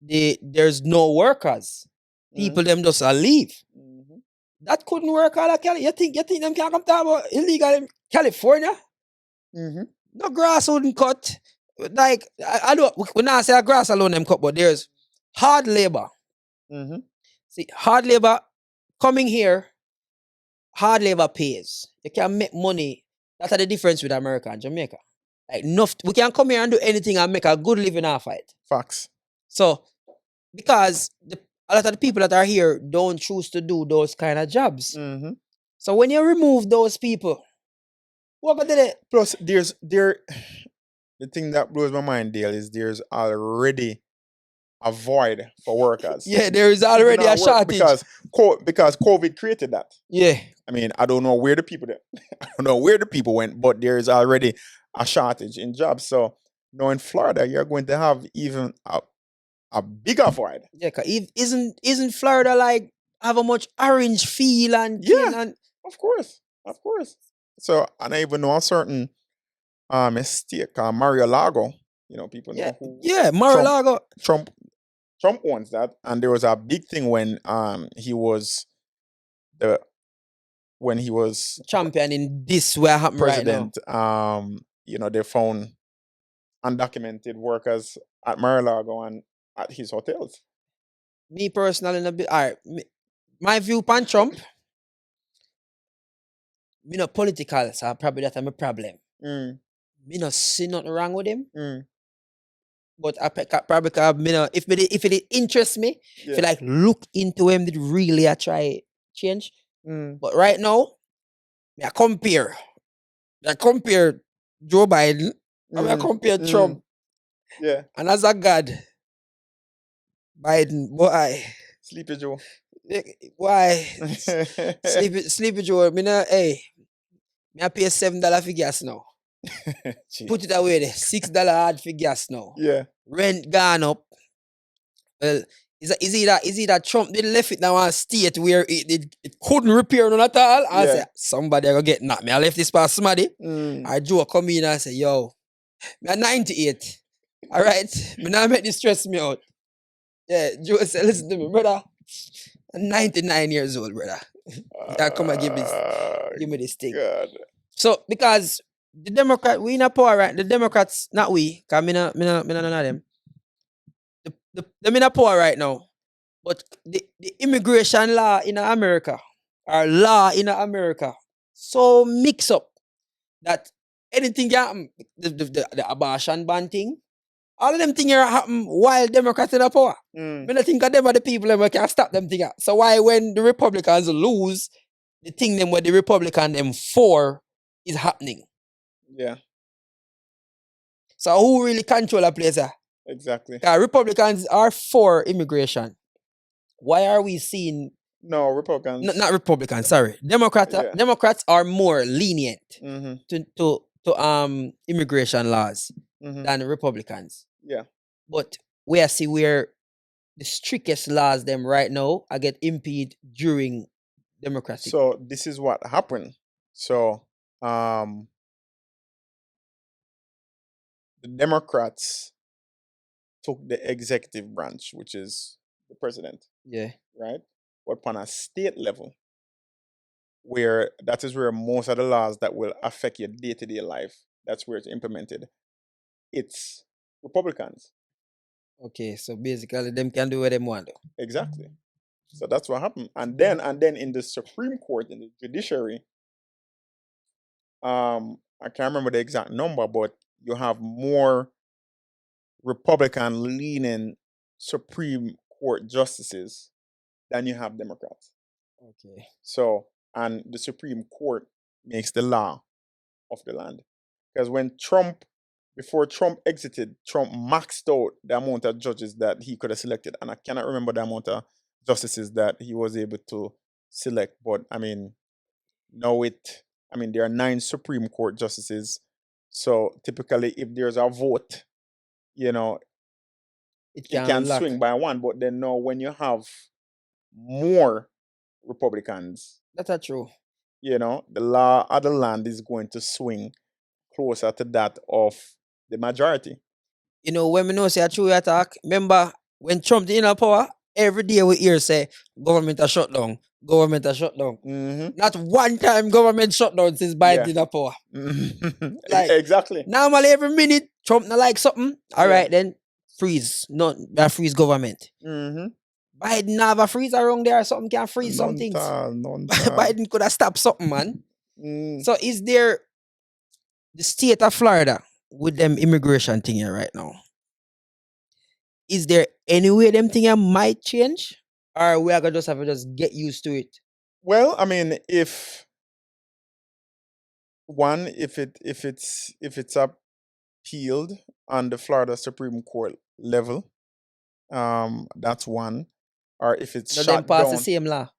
There's no workers. People them just leave. That couldn't work all of Cali. You think them can come talk about illegal in California? No grass wouldn't cut. Like I don't. We not say a grass alone them cut, but there's hard labor. Mm-hmm. See, hard labor coming here. Hard labor pays. You can make money. That's the difference with America and Jamaica. Like enough, we can come here and do anything and make a good living off it. Facts. So because a lot of the people that are here don't choose to do those kind of jobs. Mm-hmm. So when you remove those people, what about it? Plus, the thing that blows my mind, Dale, is there's already a void for workers. Yeah, there is already a shortage. Because COVID created that. Yeah. I mean, I don't know where the people I don't know where the people went, but there is already a shortage in jobs. So now in Florida, you're going to have even a bigger void. Yeah, cause isn't Florida like have a much orange feel and Yeah. Of course. So, and I even know a certain estate called Mar-a-Lago. You know, people know who. Yeah, Mar-a-Lago. Trump owns that, and there was a big thing when he was champion in this where happened president. Right now. You know, they found undocumented workers at Mar-a-Lago and at his hotels. Me personally, my view on Trump, me not political, so probably that's my problem. Me not see nothing wrong with him. But I probably if it interests me, if I like look into him, did really I try change. But right now, I compare Joe Biden, I compare Trump. Yeah. And as a God, Biden, boy. Sleepy Joe. Why? Sleepy Joe, me I pay $7 for gas now. Put it away there. $6 hard for gas now. Yeah. Rent gone up. Well, is it that Trump did left it now on state where it couldn't repair none at all? I say somebody I go get knocked. Me I left this past somebody. I Joe come in and say, yo, me 98. Alright? Me now make this stress me out. Yeah, Joe said, listen to me, brother. I'm 99 years old, brother. You come and give me this thing. God. So because the Democrat, we in a power, right? The Democrats, not we, because me not none of them. Them in a power right now. But the immigration law in America, or law in America, so mix up that anything can happen. The abortion ban thing, all of them things happen while Democrats in a power. When I think of them are the people that can stop them things. So why when the Republicans lose, the thing them what the Republican them for is happening. Yeah. So who really control a place? Exactly. Republicans are for immigration. Why are we seeing? No, Republicans. Not Republicans. Sorry, Democrats are more lenient to immigration laws than Republicans. Yeah. But we see where the strictest laws them right now I get impeded during democratic. So this is what happened. So the Democrats took the executive branch, which is the president. Yeah. Right? But on a state level, where that is where most of the laws that will affect your day-to-day life, that's where it's implemented. It's Republicans. Okay, so basically them can do what they want. Exactly. So that's what happened. And then in the Supreme Court, in the judiciary, I can't remember the exact number, but you have more Republican leaning Supreme Court justices than you have Democrats. Okay. So, and the Supreme Court makes the law of the land. Because before Trump exited, Trump maxed out the amount of judges that he could have selected. And I cannot remember the amount of justices that he was able to select. But I mean, there are 9 Supreme Court justices. So typically if there's a vote, it can swing by 1. But then now when you have more Republicans, that's true. The law of the land is going to swing closer to that of the majority. When we know say a true attack, remember when Trump in power, every day we hear say government a shut down, government a shut down. Mm-hmm. Not one time government shut down since Biden Yeah. in a power. Like Exactly. normally every minute Trump not like something. All Yeah. right, then freeze. No, that freeze government. Mm-hmm. Biden have a freeze around there or something can freeze some None things. tall, none tall. Biden could have stopped something, man. Mm. So is there the state of Florida with them immigration thing here right now? Is there any way them thing here might change? Or we are gonna just have to just get used to it? Well, I mean, if it's appealed on the Florida Supreme Court level, that's one. Or if it's No, them shot pass the down, same law.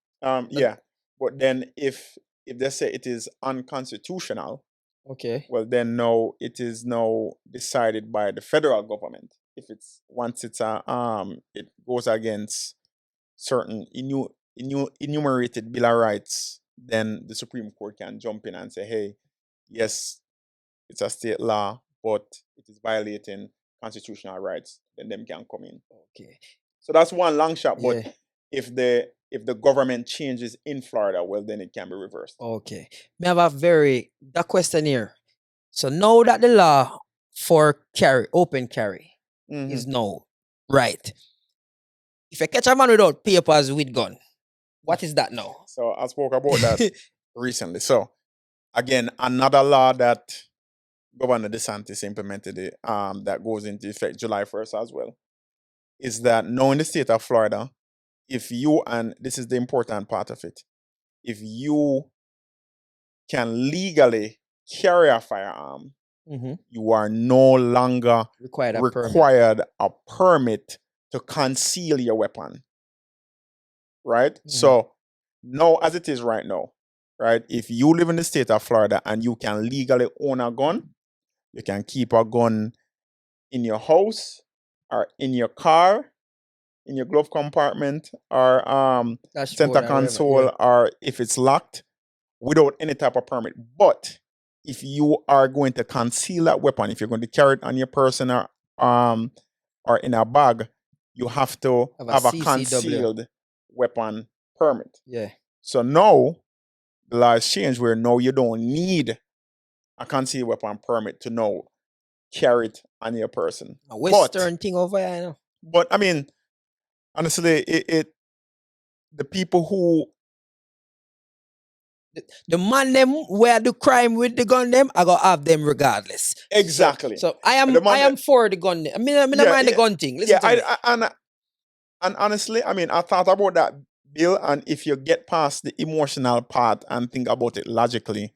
yeah. But then if they say it is unconstitutional, Okay. well then no, it is now decided by the federal government. If it's once it's it goes against certain enumerated Bill of Rights, then the Supreme Court can jump in and say, hey, yes, it's a state law, but it is violating constitutional rights, then them can come in. Okay. So that's one long shot. Yeah. But if the government changes in Florida, well then it can be reversed. Okay. Me have that question here. So now that the law for open carry Mhm. is now right. If I catch a man without papers with gun, what is that now? So I spoke about that recently. So again, another law that Governor DeSantis implemented that goes into effect July 1st as well, is that now in the state of Florida, if you, and this is the important part of it, if you can legally carry a firearm, Mhm. you are no longer Required a permit. required a permit to conceal your weapon. Right? Mhm. So now, as it is right now, right, if you live in the state of Florida and you can legally own a gun, you can keep a gun in your house or in your car, in your glove compartment, or Dashboard center or whatever, console, yeah. or if it's locked, without any type of permit. But if you are going to conceal that weapon, if you're going to carry it on your person or in a bag, you have to Have a have a CCW. concealed weapon permit. Yeah. So now the law has changed where now you don't need a concealed weapon permit to now carry it on your person. A Western thing over here, you know. But I mean, honestly, the people who The man them where the crime with the gun them, I gotta have them regardless. exactly. So I am for the gun. I mean, don't mind the gun thing. Listen to me. And honestly, I mean, I thought about that bill, and if you get past the emotional part and think about it logically,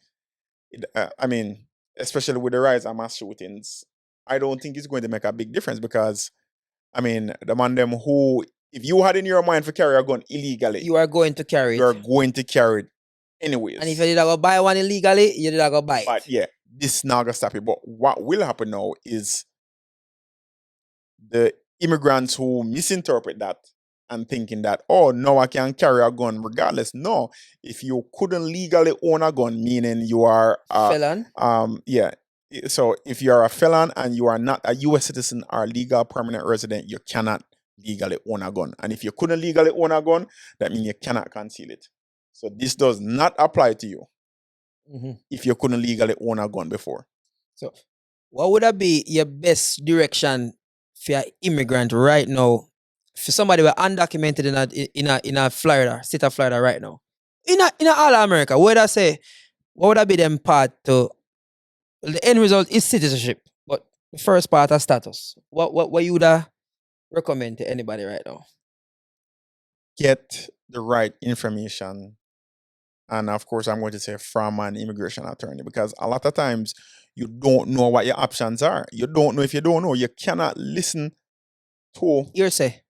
I mean, especially with the rise of mass shootings, I don't think it's going to make a big difference because, I mean, the man them who, if you had in your mind to carry a gun illegally, You are going to carry you're it. going to carry it anyways. And if you did go buy one illegally, you did go buy it. But yeah, this not gonna stop it. But what will happen now is the immigrants who misinterpret that and thinking that, oh no, I can carry a gun regardless. No, if you couldn't legally own a gun, meaning you are Felon. yeah. So if you are a felon and you are not a U.S. citizen or legal permanent resident, you cannot legally own a gun. And if you couldn't legally own a gun, that means you cannot conceal it. So this does not apply to you Mhm. if you couldn't legally own a gun before. So what would that be your best direction for an immigrant right now? For somebody who are undocumented in a Florida, state of Florida right now. In all of America, what would I say? What would that be them part to the end result is citizenship, but the first part is status. What you would recommend to anybody right now? Get the right information. And of course, I'm going to say from an immigration attorney, because a lot of times you don't know what your options are. You don't know. If you don't know, you cannot listen to hearsay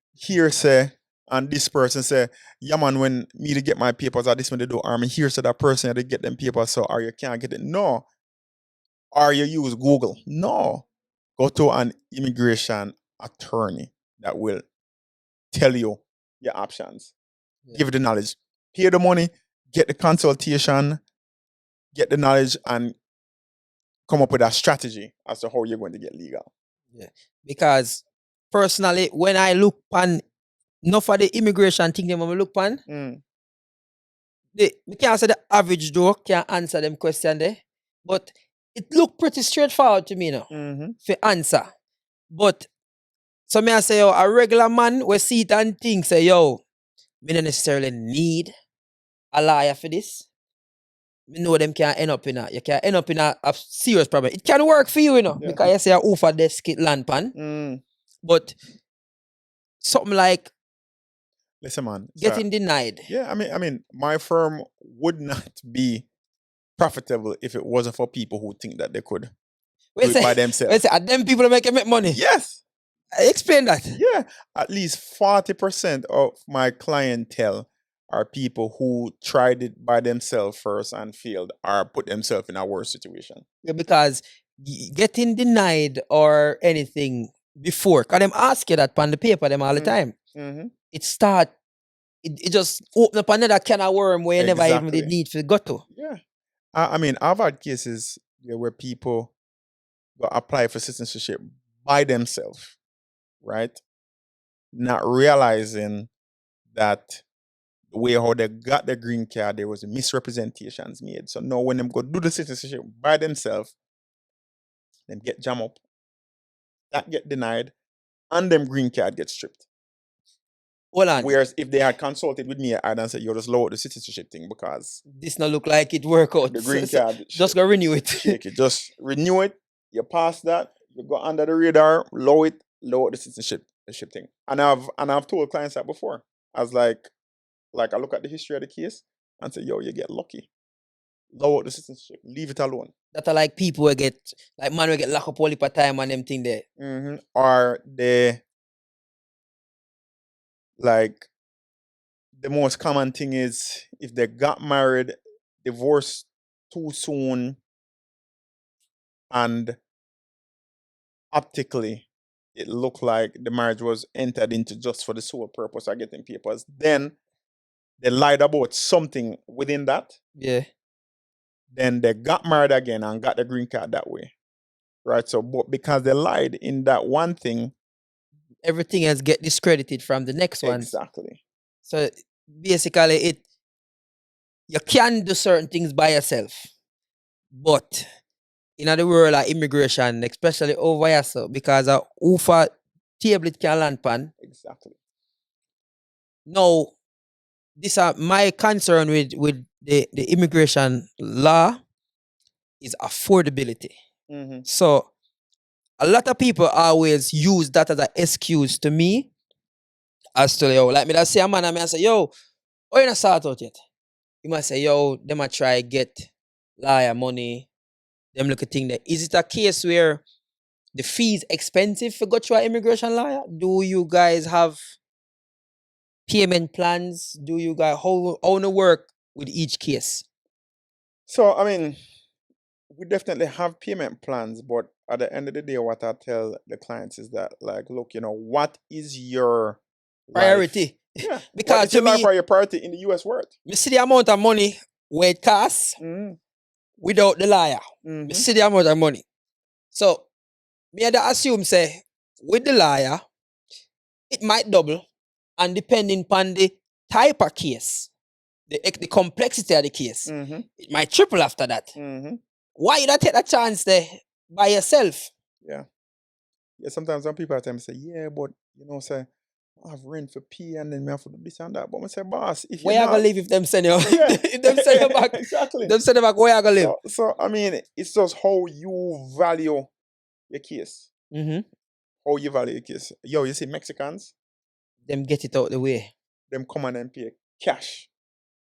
and this person say, yeah man, when me to get my papers or this when they do, or me hearsay that person to get them papers, so or you can't get it. No. Or you use Google. No. Go to an immigration attorney that will tell you your options. Yeah. Give you the knowledge. Pay the money, get the consultation, get the knowledge, and come up with a strategy as to how you're going to get legal. Yeah. Because personally, when I look on not for the immigration thing them when we look pan. We can't say the average Joe can answer them question there. But it look pretty straightforward to me now. For answer. But so me I say, yo, a regular man we see it and think say, yo, me don't necessarily need a lawyer for this. Me know them can end up in a serious problem. It can work for you, Yeah. because you say a over desk land pan. But something like Listen, man. getting denied. Yeah, I mean, my firm would not be profitable if it wasn't for people who think that they could do it by themselves. Are them people that make money? Yes. Explain that. Yeah. At least 40% of my clientele are people who tried it by themselves first and failed or put themselves in a worse situation. Yeah, because getting denied or anything before, because them ask you that on the paper them all the time. It just open up another can of worm where you never even did need to go to. Yeah. I mean, I've had cases where people go apply for citizenship by themselves, right? Not realizing that the way how they got the green card, there was misrepresentations made. So now when them go do the citizenship by themselves, them get jam up, that get denied, and them green card get stripped. Hold on. Whereas if they had consulted with me, I'd have said, yo, just lower the citizenship thing because this not look like it work out. The green card. Just go renew it. Shake it. Just renew it. You pass that, you go under the radar, lower the citizenship thing. And I've told clients that before. I was like I look at the history of the case and say, yo, you get lucky. Lower the citizenship. Leave it alone. That are like people will get man will get locked up all the time and them thing there. Or they like the most common thing is if they got married, divorced too soon, and optically it looked like the marriage was entered into just for the sole purpose of getting papers. Then they lied about something within that. Yeah. Then they got married again and got the green card that way. Right? So but because they lied in that one thing, everything else get discredited from the next one. Exactly. So basically you can do certain things by yourself. But in the world of immigration, especially over here, so because of UFA table it can land pan. Exactly. Now, this are my concern with the immigration law is affordability. So a lot of people always use that as an excuse to me as to, yo, like me that say a man and me I say, yo, why you not sort out yet? You might say, yo, them a try get lawyer money, them look at thing there. Is it a case where the fee is expensive for go to an immigration lawyer? Do you guys have payment plans? Do you guys how to work with each case? So I mean, we definitely have payment plans, but at the end of the day, what I tell the clients is that, like, look, what is your priority? Yeah. Because to me, your priority in the US world. You see the amount of money where it costs without the lawyer. You see the amount of money. So me had to assume say with the lawyer, it might double, and depending upon the type of case, the complexity of the case, it might triple after that. Why you not take that chance there by yourself? Yeah. Sometimes some people at times say, yeah, but say I have rent for pay and then me have to do this and that. But I say, boss, if where you gonna live if them send you? If them send you back, exactly. Them send you back, where you gonna live? So I mean, it's just how you value your case. How you value your case. Yo, you see Mexicans, them get it out the way. Them come and pay cash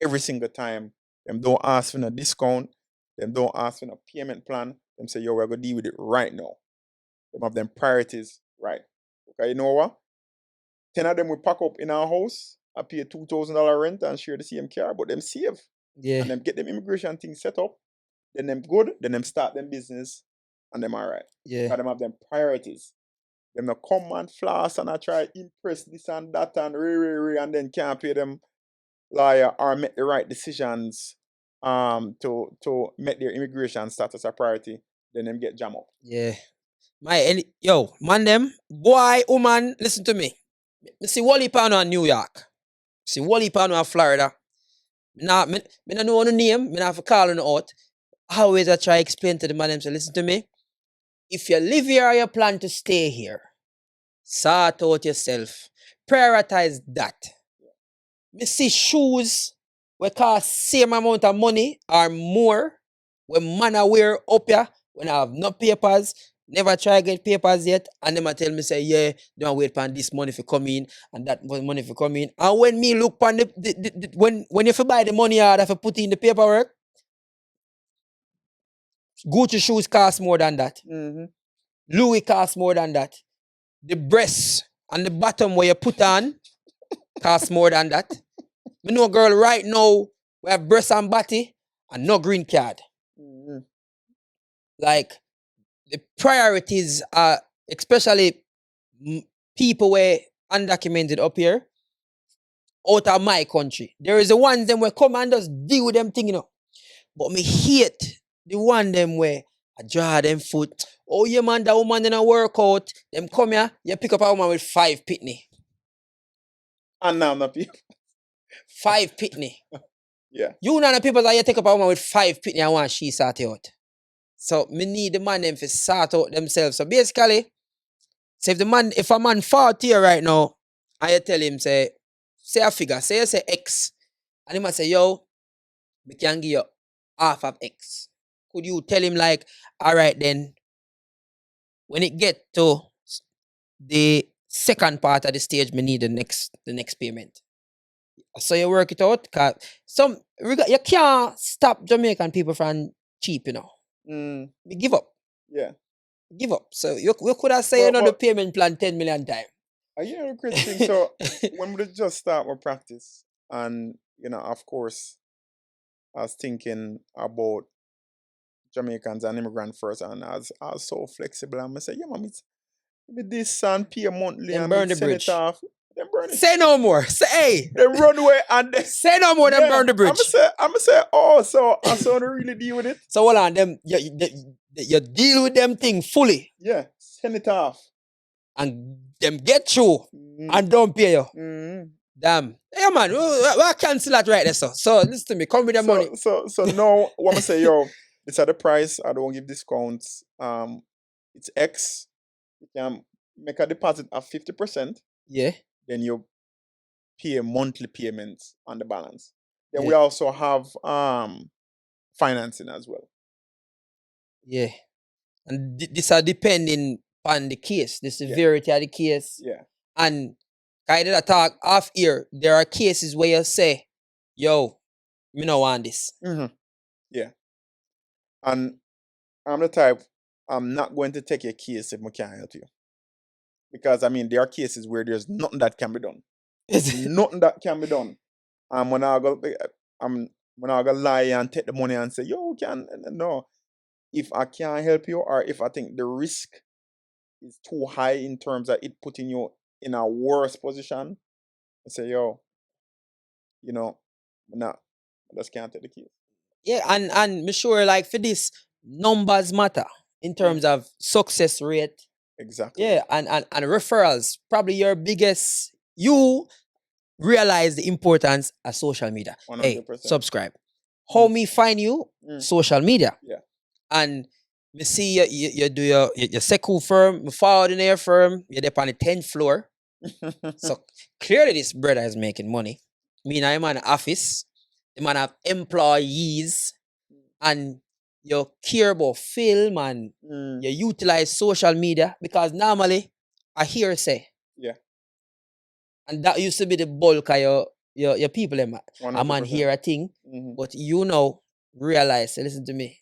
every single time. Them don't ask for no discount. Them don't ask for no payment plan. Them say, yo, we're gonna deal with it right now. Them have them priorities right. Okay, you know what? 10 of them will pack up in our house, I pay $2,000 rent and share the same car, but them save. Yeah. And them get them immigration things set up. Then them good, then them start them business, and them alright. Yeah. Because them have them priorities. Them not come and floss and I try impress this and that and and then can't pay them lawyer or make the right decisions to make their immigration status a priority. Then them get jam up. Yeah. Man them, boy, woman, listen to me. Me see Wally Pano in New York. See Wally Pano in Florida. Me not know the name. Me not have to call on out. Always I try explain to the man them say, listen to me. If you live here or you plan to stay here, sort out yourself. Prioritize that. Me see shoes we cost same amount of money or more when man a wear up here when I have no papers, never try get papers yet, and them a tell me say, yeah, don't wait for this money for come in and that money for come in. And when me look on when you buy the money order for put in the paperwork, Gucci shoes cost more than that. Mm-hmm. Louis cost more than that. The breasts and the bottom where you put on cost more than that. Me know girl right now we have breast and body and no green card. Mm-hmm. Like the priorities are especially people were undocumented up here out of my country. There is the ones them where come and just deal with them thing, you know. But me hate the one them where I draw them foot. Oh yeah man, that woman in a workout. Them come here, you pick up a woman with 5 pitney. And now not people. 5 pitney. Yeah. You know the people that you take up a woman with 5 pitney and want she sort it out. So me need the man them to sort out themselves. So basically, so if a man fought here right now, and you tell him say a figure, say you say X, and he might say, yo, we can give you half of X. Could you tell him like, all right then, when it get to the second part of the stage, me need the next payment. So you work it out, cause you can't stop Jamaican people from cheap, you know. We give up. Yeah. Give up. So you could have said the payment plan 10 million times. Yeah, great thing. So when we just start with practice, and of course, I was thinking about Jamaicans and immigrant first, and I was so flexible. And I say, yeah, man, it's this and pay monthly Then and burn the send bridge. it off. Then burn it. Say no more. Say hey. Then run away and then say no more. Then burn the bridge. I'ma say, oh, so I saw to really deal with it. So hold on, them you deal with them thing fully. Yeah, send it off. And them get through and don't pay you. Damn. Yeah, man, why cancel that right there, so? So listen to me, come with the money. So no, what I say, yo, it's at the price. I don't give discounts. It's X. You can make a deposit of 50%. Yeah. Then you pay monthly payments on the balance. Then we also have financing as well. Yeah. And this are depending on the case, the severity of the case. Yeah. And I did a talk off here. There are cases where you say, yo, me no want this. Yeah. And I'm the type, I'm not going to take your case if I can't help you. Because, there are cases where there's nothing that can be done. Nothing that can be done. And when I go lie and take the money and say, yo, no. If I can't help you, or if I think the risk is too high in terms of it putting you in a worse position, I say, yo, I just can't take the case. Yeah, and me sure like for this, numbers matter in terms of success rate. Exactly. Yeah, and referrals, probably your biggest, you realize the importance of social media. 100%. Hey, subscribe. How me find you? Social media. Yeah. And me see you do your Sekou firm, me forward in your firm, you're there on the 10th floor. So clearly this brother is making money. Me and I'm in the office. The man have employees and you care about film and you utilize social media because normally I hear say. Yeah. And that used to be the bulk of your people. A man hear a thing, but realize, listen to me.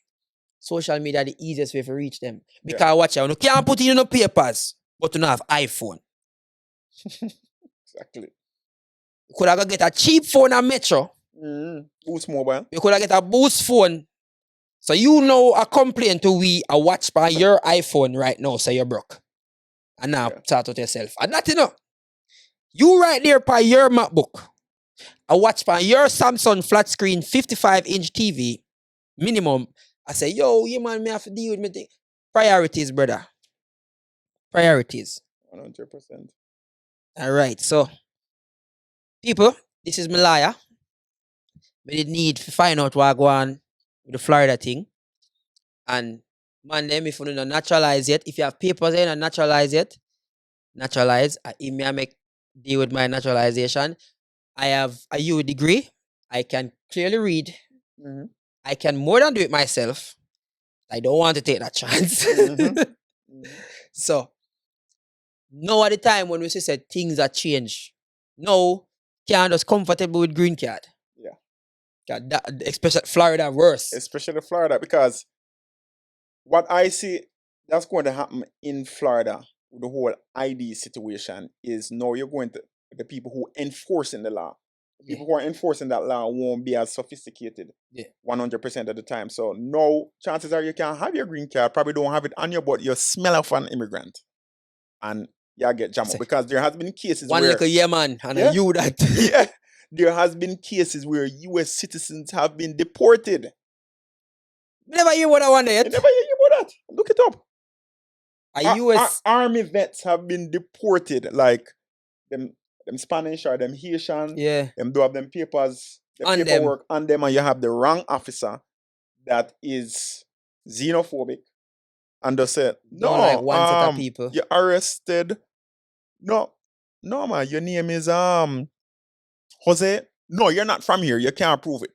Social media the easiest way to reach them. Because watch out, you can't put in no papers, but you don't have iPhone. Exactly. You could have get a cheap phone at Metro. Boost mobile. You could have get a Boost phone. So a complaint to we a watch by your iPhone right now, so you're broke. And now start with yourself. And that you right there by your MacBook. A watch by your Samsung flat screen 55-inch TV minimum. I say, yo, you man, me have to deal with me thing. Priorities, brother. Priorities. 100%. All right. So, people, this is Malaya. We did need to find out what go on with the Florida thing. And man, them if you don't naturalize yet, if you have papers and not naturalize yet, naturalize. It may make deal with my naturalization. I have a U degree. I can clearly read. Mhm. I can more than do it myself. I don't want to take that chance. Mhm. So now at the time when we say things are changed, no can't just comfortable with green card. Yeah. Especially Florida worse. Especially Florida, because what I see that's going to happen in Florida with the whole ID situation is now you're going to the people who enforcing the law. The Yeah. people who are enforcing that law won't be as sophisticated Yeah. 100% of the time. So no, chances are you can have your green card, probably don't have it on you, but you smell of an immigrant. And you get jammed Say, because there has been cases one where little yeah man and Yeah. a you that yeah, there has been cases where US citizens have been deported. never hear what I want You yet. never hear about that. Look it up. A US Army vets have been deported, like them Spanish or them Haitian. yeah. Them do have them papers, the On them. paperwork on them, and you have the wrong officer that is xenophobic and just said, Don't like no, one set of people. you're arrested. No, man, your name is Jose. No, you're not from here. You can't prove it.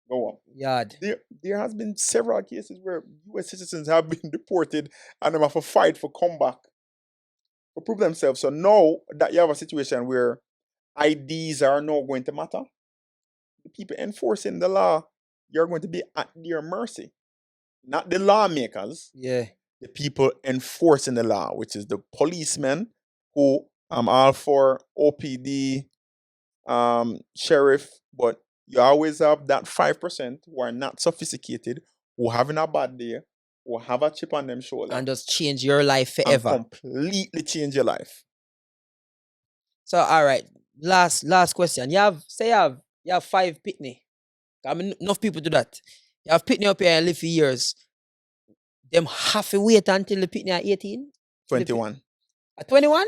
Go on. Yard. There has been several cases where US citizens have been deported and them have to fight for comeback to prove themselves. So now that you have a situation where IDs are now going to matter, the people enforcing the law, you're going to be at their mercy. Not the lawmakers, Yeah. the people enforcing the law, which is the policemen who I'm all for OPD, sheriff, but you always have that 5% who are not sophisticated, who having a bad day, who have a chip on them shoulder, And just change your life and forever. completely change your life. So all right. Last question. You have 5 pitney. I mean enough people do that. You have pitney up here and live for years. Them have to wait until the pitney are 18. 21. At 21?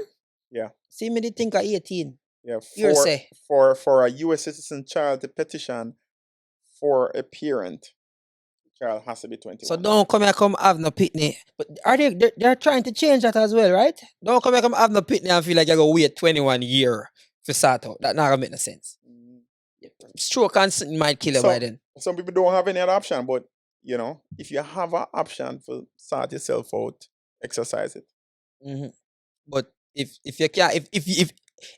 Yeah. See me they think at 18. Yeah. You say. For a US citizen child to petition for a parent, the child has to be 21. So don't come here come have no pitney. But are they're trying to change that as well, right? Don't come here come have no pitney and feel like you're gonna wait 21 year for start out. That not gonna make no sense. Stroke and something might kill you by then. Some people don't have any other option, but you know, if you have an option for sort yourself out, exercise it. Mm-hmm. But if you can't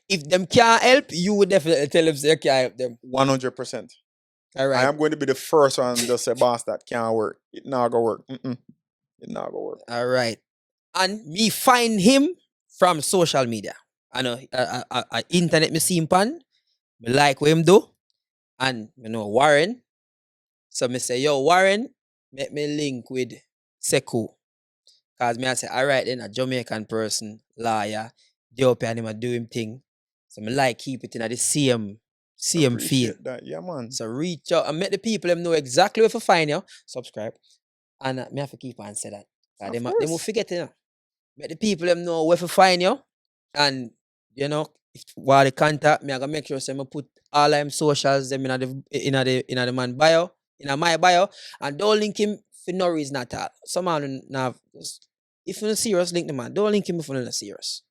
if them can't help, you would definitely tell them say you can't help them. 100%. All right. I am going to be the first one to say, boss, that can't work. It not gonna work. It not gonna work. All right. And me find him from social media. I know internet me see him pan. Me like what him do. And you know Warren. So me say, yo, Warren, make me link with Sekou. Cause me I say, all right then, a Jamaican person, lawyer, the up and him a do him thing. So me like keep it in the same feel. Appreciate that. Yeah, man. So reach out and make the people them know exactly where to find you. Subscribe. And me have to keep on say that. Of They course. will forget, you know. Make the people them know where to find you. And, you know, if while they contact me, I gotta make sure say I put all them socials them in the man bio, in my bio. And don't link him for no reason at all. Some man now, if you're not serious, link the man. Don't link him if you're not serious.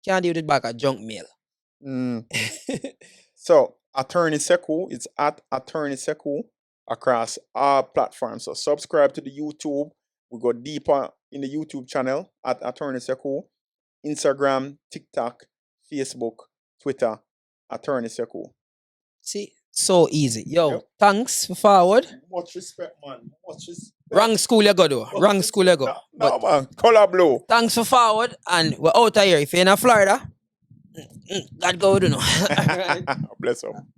Can't deal with it back at junk mail. So, Attorney Sekou, it's at Attorney Sekou across all platforms. So, subscribe to the YouTube. We go deeper in the YouTube channel at Attorney Sekou, Instagram, TikTok, Facebook, Twitter, Attorney Sekou. See, so easy. Yo, Yep. thanks for forward. Much respect, man. Much respect. Wrong school you go though. Wrong school you go. No, man. Color blue. Thanks for forward, and we're out of here. If you're in Florida, God go, you know. Bless up.